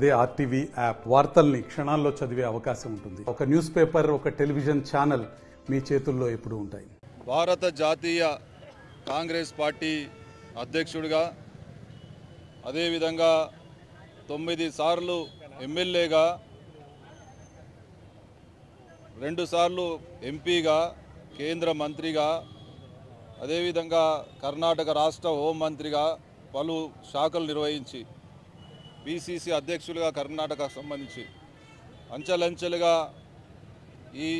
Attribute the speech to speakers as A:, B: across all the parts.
A: అదే RTV app వార్తల్ని క్షణాల్లో చదివే అవకాశం ఉంటుంది. ఒక న్యూస్ పేపర్, ఒక టెలివిజన్ ఛానల్ మీ చేతుల్లో ఎప్పుడూ ఉంటాయి.
B: భారత జాతీయ కాంగ్రెస్ పార్టీ అధ్యక్షుడిగా, అదేవిధంగా 9 సార్లు ఎమ్మెల్యేగా, 2 సార్లు ఎంపీగా, కేంద్ర మంత్రిగా, అదేవిధంగా కర్ణాటక రాష్ట్ర హోంమంత్రిగా పలు శాఖలు నిర్వహించి పిసిసి అధ్యక్షులుగా కర్ణాటకకు సంబంధించి అంచెలంచెలుగా ఈ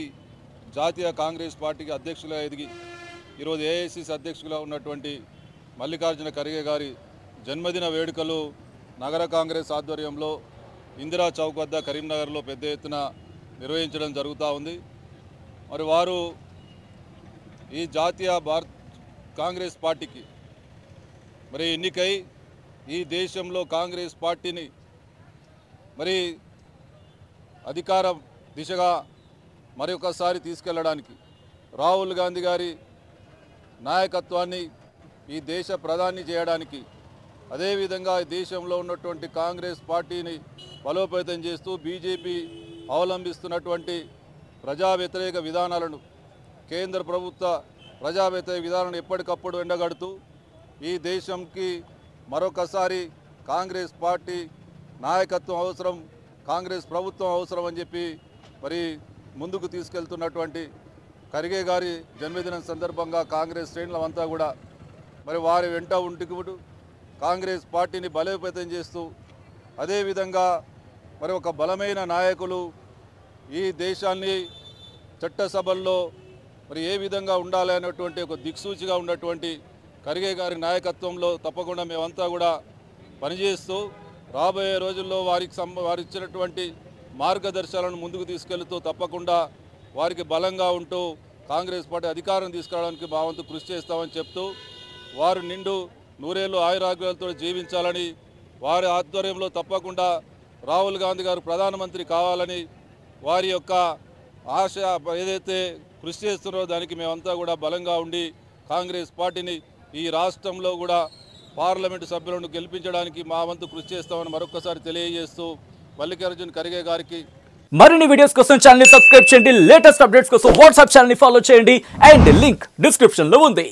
B: జాతీయ కాంగ్రెస్ పార్టీకి అధ్యక్షులుగా ఎదిగి ఈరోజు ఏఐసిసి అధ్యక్షులుగా ఉన్నటువంటి మల్లికార్జున ఖర్గే గారి జన్మదిన వేడుకలు నగర కాంగ్రెస్ ఆధ్వర్యంలో ఇందిరా చౌక్ వద్ద కరీంనగర్లో పెద్ద ఎత్తున నిర్వహించడం జరుగుతూ ఉంది. మరి వారు ఈ జాతీయ కాంగ్రెస్ పార్టీకి మరి ఎన్నికై ఈ దేశంలో కాంగ్రెస్ పార్టీని మరి అధికార దిశగా మరొకసారి తీసుకెళ్లడానికి రాహుల్ గాంధీ గారి నాయకత్వాన్ని ఈ దేశ ప్రధాని చేయడానికి, అదేవిధంగా ఈ దేశంలో ఉన్నటువంటి కాంగ్రెస్ పార్టీని బలోపేతం చేస్తూ బీజేపీ అవలంబిస్తున్నటువంటి ప్రజా వ్యతిరేక విధానాలను, కేంద్ర ప్రభుత్వ ప్రజా వ్యతిరేక విధానాలను ఎప్పటికప్పుడు ఎండగడుతూ ఈ దేశంకి మరొకసారి కాంగ్రెస్ పార్టీ నాయకత్వం అవసరం, కాంగ్రెస్ ప్రభుత్వం అవసరం అని చెప్పి మరి ముందుకు తీసుకెళ్తున్నటువంటి ఖర్గే గారి జన్మదినం సందర్భంగా కాంగ్రెస్ శ్రేణులంతా కూడా మరి వారి వెంట ఉంటుకుడు కాంగ్రెస్ పార్టీని బలోపేతం చేస్తూ, అదేవిధంగా మరి ఒక బలమైన నాయకులు ఈ దేశాన్ని చట్టసభల్లో మరి ఏ విధంగా ఉండాలి అనేటువంటి ఒక దిక్సూచిగా ఉన్నటువంటి ఖర్గే గారి నాయకత్వంలో తప్పకుండా మేమంతా కూడా పనిచేస్తూ రాబోయే రోజుల్లో వారు ఇచ్చినటువంటి మార్గదర్శకాలను ముందుకు తీసుకెళ్తూ తప్పకుండా వారికి బలంగా ఉంటూ కాంగ్రెస్ పార్టీ అధికారం తీసుకురావడానికి మా వంతు కృషి చేస్తామని చెప్తూ, వారు నిండు నూరేళ్లు ఆయురాగ్యాలతో జీవించాలని, వారి ఆధ్వర్యంలో తప్పకుండా రాహుల్ గాంధీ గారు ప్రధానమంత్రి కావాలని వారి యొక్క ఆశ ఏదైతే కృషి చేస్తున్నారో దానికి మేమంతా కూడా బలంగా ఉండి కాంగ్రెస్ పార్టీని ఈ రాష్ట్రంలో కూడా పార్లమెంటు సభ్యులను గెలిపించడానికి మా వంతు కృషి చేస్తామని మరొకసారి తెలియజేస్తూ మల్లికార్జున ఖర్గే గారికి
C: మరిన్ని వీడియోస్ కోసం ఛానల్ ని సబ్స్క్రైబ్ చేయండి. లేటెస్ట్ అప్డేట్స్ కోసం వాట్సాప్ ఛానల్ ని ఫాలో చేయండి. అండ్ లింక్ డిస్క్రిప్షన్ లో ఉంది.